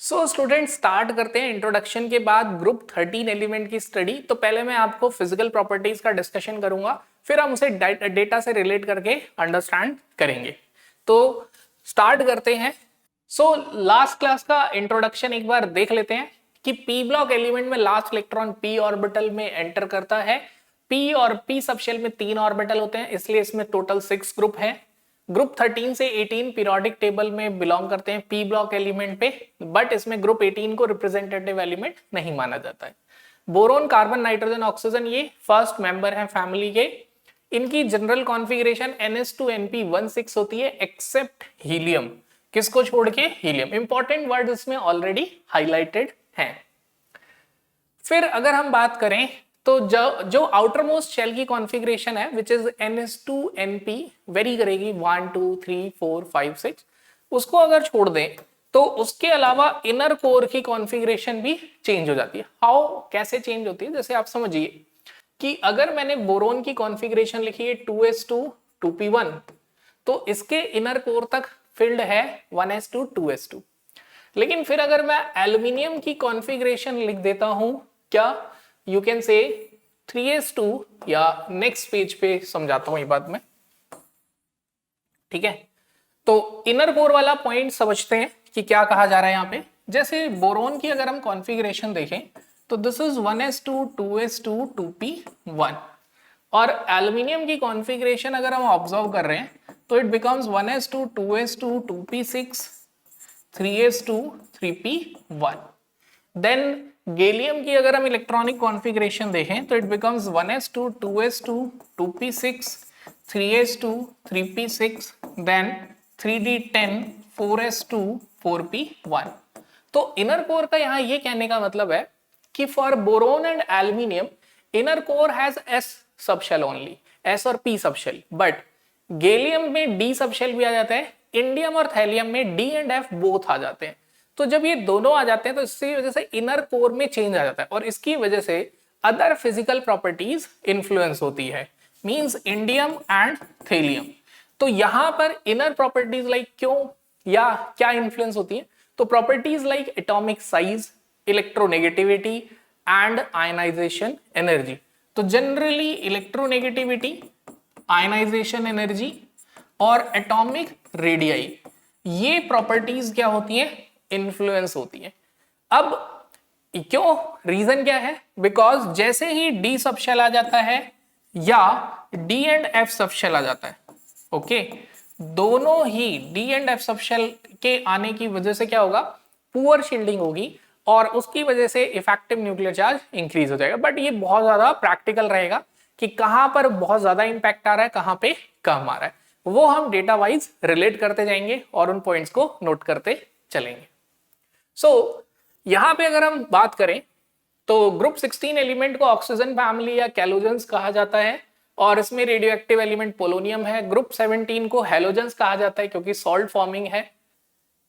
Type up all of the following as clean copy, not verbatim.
So student start करते हैं introduction के बाद ग्रुप 13 एलिमेंट की स्टडी। तो पहले मैं आपको फिजिकल प्रॉपर्टीज का डिस्कशन करूंगा, फिर हम उसे डेटा से रिलेट करके अंडरस्टैंड करेंगे। तो स्टार्ट करते हैं। सो लास्ट क्लास का इंट्रोडक्शन एक बार देख लेते हैं कि पी ब्लॉक एलिमेंट में लास्ट इलेक्ट्रॉन पी ऑर्बिटल में एंटर करता है। पी और पी सबशेल में 3 ऑर्बिटल होते हैं, इसलिए इसमें टोटल 6 ग्रुप हैं। ग्रुप 13 से 18 पीरियोडिक टेबल में बिलोंग करते हैं पी ब्लॉक एलिमेंट पे, बट इसमें ग्रुप 18 को रिप्रेजेंटेटिव एलिमेंट नहीं माना जाता है। बोरोन, कार्बन, नाइट्रोजन, ऑक्सीजन ये फर्स्ट मेंबर हैं फैमिली के। इनकी जनरल कॉन्फ़िगरेशन NH2NP16 होती है एक्सेप्ट हीलियम। किसको छोड़ के? हीलियम। इंपॉर्टेंट वर्ड इसमें ऑलरेडी हाईलाइटेड हैं। फिर अगर हम बात करें तो जो आउटर मोस्ट शेल की कॉन्फ़िगरेशन है विच इज NH2NP वेरी करेगी 1 2 3 4 5 6, उसको अगर छोड़ दें तो उसके अलावा इनर कोर की कॉन्फ़िगरेशन भी चेंज हो जाती है। हाउ, कैसे चेंज होती है? जैसे आप समझिए कि अगर मैंने बोरोन की कॉन्फ़िगरेशन लिखी है 2s2 2p1, तो इसके इनर कोर तक फिल्ड है 1s2 2s2। लेकिन फिर अगर मैं एल्यूमिनियम की कॉन्फ़िगरेशन लिख देता हूं, क्या यू कैन से 3s2, या नेक्स्ट पेज पे समझाता हूं ये बात मैं, ठीक है? तो इनर कोर वाला पॉइंट समझते हैं कि क्या कहा जा रहा है यहां पे। जैसे बोरोन की अगर हम कॉन्फ़िगरेशन देखें तो this is 1s2 2s2 2p1, और एल्यूमिनियम की कॉन्फ़िगरेशन अगर हम ऑब्जर्व कर रहे हैं तो it becomes 1s2 2s2 2p6 3s2 3p1। Then gallium की अगर हम इलेक्ट्रॉनिक कॉन्फ़िगरेशन देखें तो it becomes 1s2 2s2 2p6 3s2 3p6 then 3d10 4s2 4p1। तो इनर कोर का यहां ये कहने का मतलब है कि for boron and aluminium inner core has s subshell only, s और p सबशेल, बट गैलियम में d सबशेल भी आ जाता है, इंडियम और थैलियम में d एंड f बोथ आ जाते हैं। तो जब ये दोनों आ जाते हैं तो इसकी वजह से इनर कोर में चेंज आ जाता है, और इसकी वजह से अदर फिजिकल प्रॉपर्टीज इंफ्लुएंस होती है, मींस इंडियम एंड थैलियम। तो यहां पर इनर प्रॉपर्टीज लाइक क्यों या क्या इंफ्लुएंस होती है? तो properties like atomic size, electronegativity and ionization energy. तो जनरली इलेक्ट्रोनेगेटिविटी, आयनाइजेशन एनर्जी और एटॉमिक रेडियाई, ये प्रॉपर्टीज क्या होती हैं? इन्फ्लुएंस होती है। अब क्यों, रीजन क्या है? बिकॉज जैसे ही डी सबशेल आ जाता है या डी एंड एफ सबशेल आ जाता है, ओके, दोनों ही डी एंड एफ सबशेल के आने की वजह से क्या होगा? पुअर शील्डिंग होगी, और उसकी वजह से इफेक्टिव न्यूक्लियर चार्ज इंक्रीज हो जाएगा। बट ये बहुत ज्यादा प्रैक्टिकल रहेगा कि कहां पर बहुत ज्यादा इंपैक्ट आ रहा है, कहां पे कम आ रहा है, वो हम डेटा वाइज रिलेट करते जाएंगे और उन पॉइंट्स को नोट करते चलेंगे। यहां पे अगर हम बात करें तो ग्रुप 16 एलिमेंट को ऑक्सीजन फैमिली या कैलोजेंस कहा जाता है, और इसमें रेडियो एक्टिव एलिमेंट पोलोनियम है। ग्रुप 17 को हेलोजेंस कहा जाता है क्योंकि सॉल्ट फॉर्मिंग है।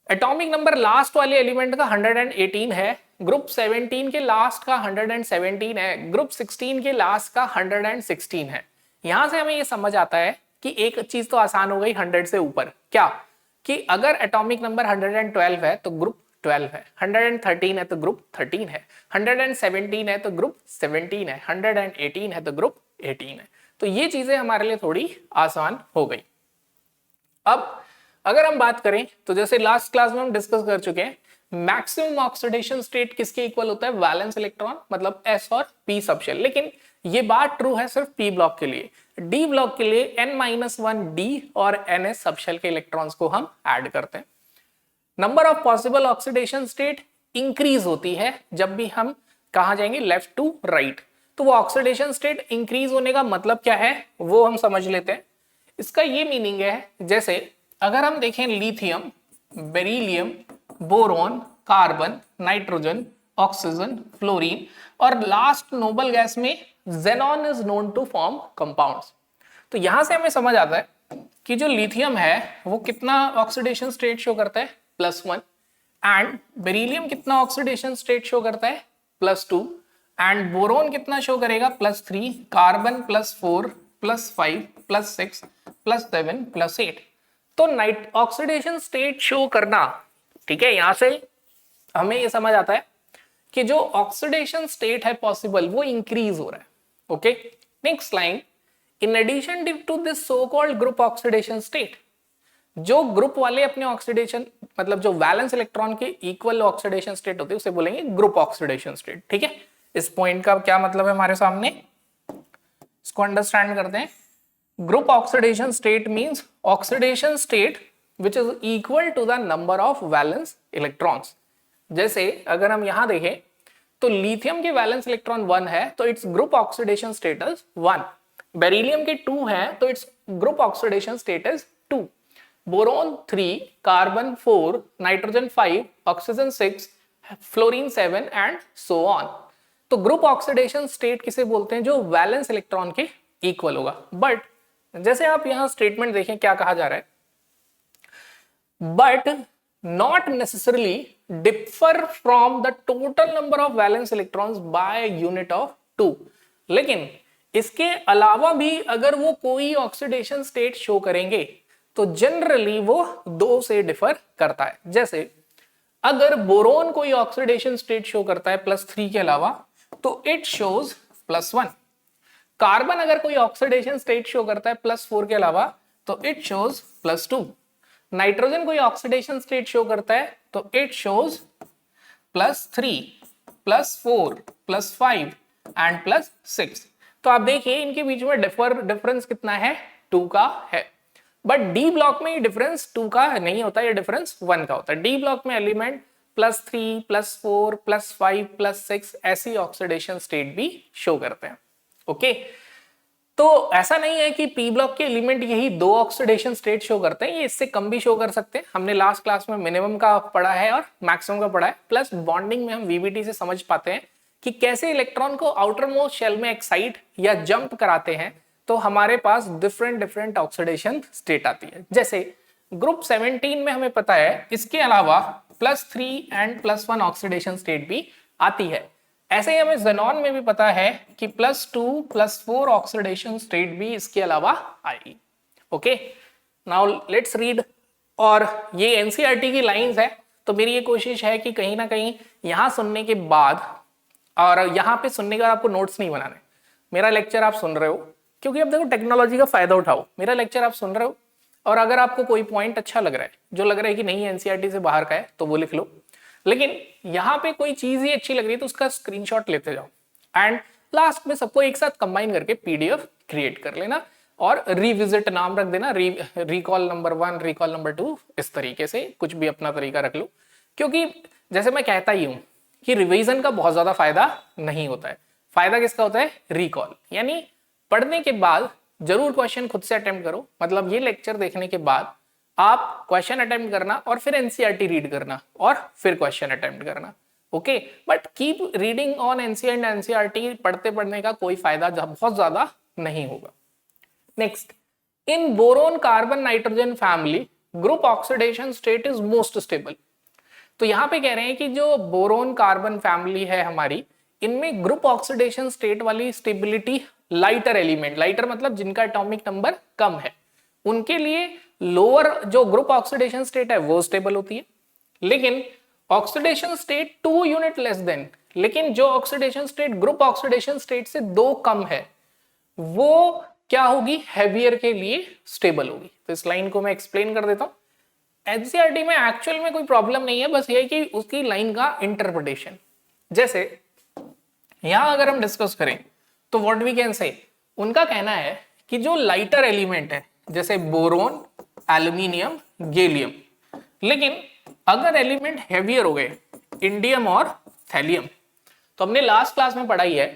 एटॉमिक नंबर लास्ट वाले एलिमेंट का 118 है, ग्रुप 17 के लास्ट का 117 है, ग्रुप 16 के लास्ट का 116 है। यहां से हमें यह समझ आता है कि एक चीज तो आसान हो गई 100 से ऊपर, क्या कि अगर एटॉमिक नंबर 112 है तो ग्रुप 12 है, 113 है तो ग्रुप 13 है, 117 है तो ग्रुप 17 है, 118 है तो ग्रुप 18 है। तो ये चीजें हमारे लिए थोड़ी आसान हो गई। अब अगर हम बात करें तो जैसे लास्ट क्लास में हम डिस्कस कर चुके हैं, मैक्सिमम ऑक्सीडेशन स्टेट किसके इक्वल होता है? वैलेंस इलेक्ट्रॉन, मतलब s और p सबशेल। लेकिन ये बात ट्रू है सिर्फ p ब्लॉक के लिए। d ब्लॉक के लिए n-1 d और ns सबशेल के इलेक्ट्रॉन्स को हम ऐड करते हैं। Number of possible oxidation state increase होती है जब भी हम कहा जाएंगे लेफ्ट टू राइट। तो वो ऑक्सीडेशन स्टेट इंक्रीज होने का मतलब क्या है वो हम समझ लेते हैं। इसका ये मीनिंग है, जैसे अगर हम देखें lithium, beryllium, boron, carbon, nitrogen, oxygen, fluorine, और लास्ट नोबल गैस में xenon is known to form compounds. तो यहां से हमें समझ आता है कि जो लिथियम है वो कितना ऑक्सीडेशन स्टेट शो करता है? +1। एंड बेरिलियम कितना ऑक्सीडेशन स्टेट शो करता है? +2। एंड बोरोन कितना शो करेगा? +3। कार्बन +4 +5 +6 +7 +8। तो नाइट ऑक्सीडेशन स्टेट शो करना, ठीक है, यहां से हमें ये समझ आता है कि जो ऑक्सीडेशन स्टेट है पॉसिबल वो इंक्रीज हो रहा है। Okay, next line, in addition to this so called group oxidation state, जो ग्रुप वाले अपने ऑक्सीडेशन मतलब जो वैलेंस इलेक्ट्रॉन के इक्वल ऑक्सीडेशन स्टेट होती है उसे बोलेंगे ग्रुप ऑक्सीडेशन स्टेट। ठीक है, इस पॉइंट का क्या मतलब है हमारे सामने, इसको अंडरस्टैंड करते हैं। Group oxidation state means oxidation state which is equal to the number of valence electrons. जैसे अगर हम यहां देखें तो लिथियम के वैलेंस इलेक्ट्रॉन 1 है तो its group oxidation status 1, beryllium के 2 है तो its group oxidation status 2, boron 3, carbon 4, nitrogen 5, oxygen 6, fluorine 7 and so on. तो ग्रुप ऑक्सीडेशन स्टेट किसे बोलते हैं, जो वैलेंस इलेक्ट्रॉन के इक्वल होगा। बट जैसे आप यहां स्टेटमेंट देखें क्या कहा जा रहा है, but not necessarily differ from the total number of valence electrons by unit of 2। लेकिन इसके अलावा भी अगर वो कोई ऑक्सीडेशन स्टेट शो करेंगे तो जनरली वो 2 से डिफर करता है। जैसे अगर बोरोन कोई ऑक्सीडेशन स्टेट शो करता है +3 के अलावा तो इट शोज +1, कार्बन अगर कोई ऑक्सीडेशन स्टेट शो करता है +4 के अलावा तो इट शोज +2, नाइट्रोजन कोई ऑक्सीडेशन स्टेट शो करता है तो इट शोज +3, +4, +5 एंड +6। तो आप देखिए इनके बीच में डिफरेंस कितना है, 2 का है। बट डी ब्लॉक में ये डिफरेंस 2 का नहीं होता, ये डिफरेंस 1 का होता है। डी ब्लॉक में एलिमेंट +3, +4, +5, +6 ऐसी ऑक्सीडेशन स्टेट भी शो करते हैं। ओके, तो ऐसा नहीं है कि पी ब्लॉक के एलिमेंट यही 2 ऑक्सीडेशन स्टेट शो करते हैं, ये इससे कम भी शो कर सकते हैं। हमने लास्ट क्लास में मिनिमम का पढ़ा है और मैक्सिमम का पढ़ा है, प्लस बॉन्डिंग में हम वीबीटी से समझ पाते हैं कि कैसे इलेक्ट्रॉन को आउटर मोस्ट शेल में एक्साइट या जंप कराते हैं, तो हमारे पास डिफरेंट ऑक्सीडेशन स्टेट आती है। जैसे ग्रुप 17 में हमें पता है इसके अलावा +3 एंड +1 ऑक्सीडेशन स्टेट भी आती है। ऐसे ही हमें ज़ेनॉन में भी पता है कि +2, +4 ऑक्सीडेशन स्टेट भी इसके अलावा आएगी। Okay, now let's read. और ये एनसीईआरटी की लाइंस है, तो मेरी ये कोशिश है कि कहीं ना कहीं यहाँ सुनने के बाद और यहाँ पे सुनने के बाद आपको नोट्स नहीं बनाने। मेरा लेक्चर आप सुन रहे हो क्योंकि अब देखो टेक्नोलॉजी का फायदा उठाओ, मेरा लेक्चर आप सुन रहे हो और अगर आपको कोई पॉइंट अच्छा लग रहा है, जो लग रहा है कि नहीं एनसीईआरटी से बाहर का है, तो वो लिख लो। लेकिन यहाँ पे कोई चीज ही अच्छी लग रही है तो उसका स्क्रीनशॉट लेते जाओ एंड लास्ट में सबको एक साथ कंबाइन करके पीडीएफ क्रिएट कर लेना और रिविजिट नाम रख देना, रिकॉल नंबर 1, रिकॉल नंबर 2, इस तरीके से कुछ भी अपना तरीका रख लो। क्योंकि जैसे मैं कहता ही हूं कि रिवीजन का बहुत ज्यादा फायदा नहीं होता है, फायदा किसका होता है, रिकॉल। यानी पढ़ने के बाद जरूर क्वेश्चन खुद से अटेम्प्ट करो, मतलब ये लेक्चर देखने के बाद आप क्वेश्चन अटेम्प्ट करना और फिर एनसीईआरटी रीड करना और फिर क्वेश्चन अटेम्प्ट करना। Okay, but keep reading on NCERT and NCERT, पढ़ते पढ़ने का कोई फायदा बहुत ज्यादा नहीं होगा। Next, in boron carbon nitrogen family group oxidation state is most stable. तो यहां पे कह रहे हैं कि जो बोरोन कार्बन फैमिली है हमारी, इनमें ग्रुप ऑक्सीडेशन स्टेट वाली स्टेबिलिटी लाइटर एलिमेंट, लाइटर मतलब जिनका एटॉमिक नंबर कम है, उनके लिए लोअर जो ग्रुप ऑक्सीडेशन स्टेट है वो स्टेबल होती है। लेकिन oxidation state 2 unit less than, लेकिन जो oxidation state group oxidation state से 2 कम है वो क्या होगी, हैवियर के लिए स्टेबल होगी। तो इस लाइन को मैं एक्सप्लेन कर देता हूं। एनसीईआरटी में एक्चुअल में कोई प्रॉब्लम नहीं है, बस ये कि उसकी लाइन का इंटरप्रिटेशन। जैसे यहां अगर हम डिस्कस करें तो व्हाट वी कैन से, उनका कहना है कि जो लाइटर एलिमेंट है जैसे बोरोन, एल्यूमिनियम, गैलियम, लेकिन अगर एलिमेंट हेवियर हो गए, इंडियम और थैलियम, तो हमने लास्ट क्लास में पढ़ाई है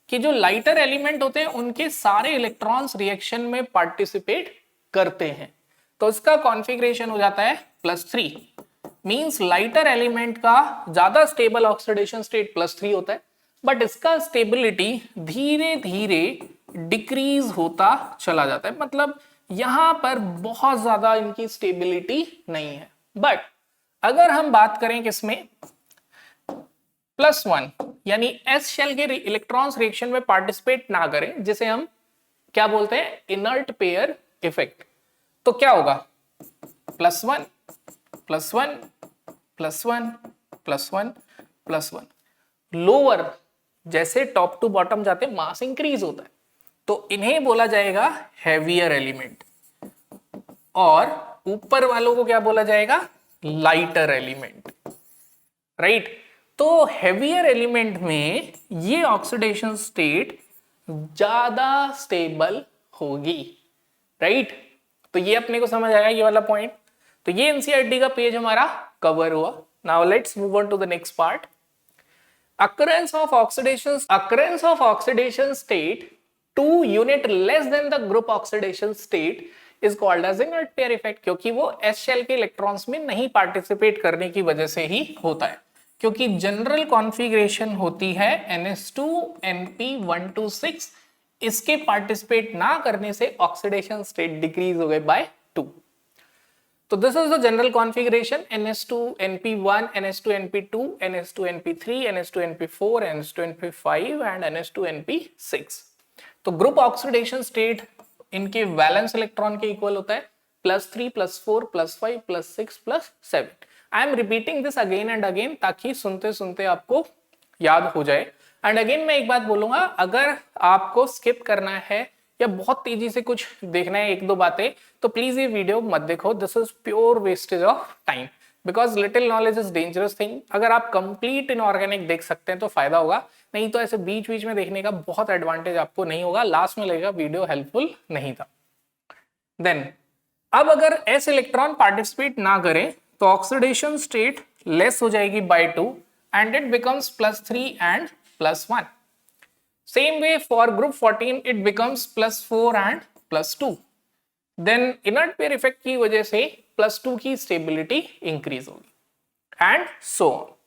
कि जो लाइटर एलिमेंट होते हैं उनके सारे इलेक्ट्रॉन्स रिएक्शन में पार्टिसिपेट करते हैं, तो इसका कॉन्फ़िगरेशन हो जाता है +3। मींस लाइटर एलिमेंट का ज्यादा स्टेबल ऑक्सीडेशन स्टेट +3 होता है, बट इसका स्टेबिलिटी धीरे धीरे डिक्रीज होता चला जाता है, मतलब यहां पर बहुत ज्यादा इनकी स्टेबिलिटी नहीं है। बट अगर हम बात करें किसमें, +1 यानी एस शेल के इलेक्ट्रॉन्स रिएक्शन में पार्टिसिपेट ना करें, जिसे हम क्या बोलते हैं, इनर्ट पेयर इफेक्ट, तो क्या होगा, +1 +1 +1 +1 +1। लोअर जैसे टॉप टू बॉटम जाते मास इंक्रीज होता है, तो इन्हें बोला जाएगा हैवियर एलिमेंट, और ऊपर वालों को क्या बोला जाएगा, लाइटर एलिमेंट, राइट। तो हैवियर एलिमेंट में ये ऑक्सीडेशन स्टेट ज्यादा स्टेबल होगी, राइट। तो ये अपने को समझ आया ये वाला पॉइंट। तो ये एनसीईआरटी का पेज हमारा कवर हुआ। Now let's move on to the next part. occurrence of oxidation state 2 unit less than the group oxidation state is called as inert pair effect, क्योंकि वो s शेल के electrons में नहीं participate करने की वजह से ही होता है, क्योंकि जनरल कॉन्फ़िगरेशन होती है NH2NP126, इसके पार्टिसिपेट ना करने से ऑक्सीडेशन स्टेट डिक्रीज हो गए बाय 2। तो this is the general configuration NH2NP1, NH2NP2, NH2NP3, NH2NP4, NH2NP5 and NH2NP6। तो ग्रुप ऑक्सीडेशन स्टेट इनके वैलेंस इलेक्ट्रॉन के इक्वल होता है +3 +4 +5 +6 +7। I am repeating this again and again ताकि सुनते सुनते आपको याद हो जाए। एंड अगेन मैं एक बात बोलूंगा, अगर आपको स्किप करना है या बहुत तेजी से कुछ देखना है एक दो बातें, तो प्लीज ये वीडियो मत देखो। This is pure wastage of time, because little knowledge is dangerous thing. अगर आप कंप्लीट इनऑर्गेनिक देख सकते हैं तो फायदा होगा, नहीं तो ऐसे बीच बीच में देखने का बहुत एडवांटेज आपको नहीं होगा, लास्ट में लगेगा वीडियो हेल्पफुल नहीं था। देन अब अगर एस इलेक्ट्रॉन पार्टिसिपेट ना करे तो ऑक्सीडेशन स्टेट लेस हो जाएगी by 2 and it becomes +3 and +1। Same way for group 14 it becomes +4 and +2. Then inert pair effect की वजह से +2 की स्टेबिलिटी इंक्रीज होगी एंड सो ऑन।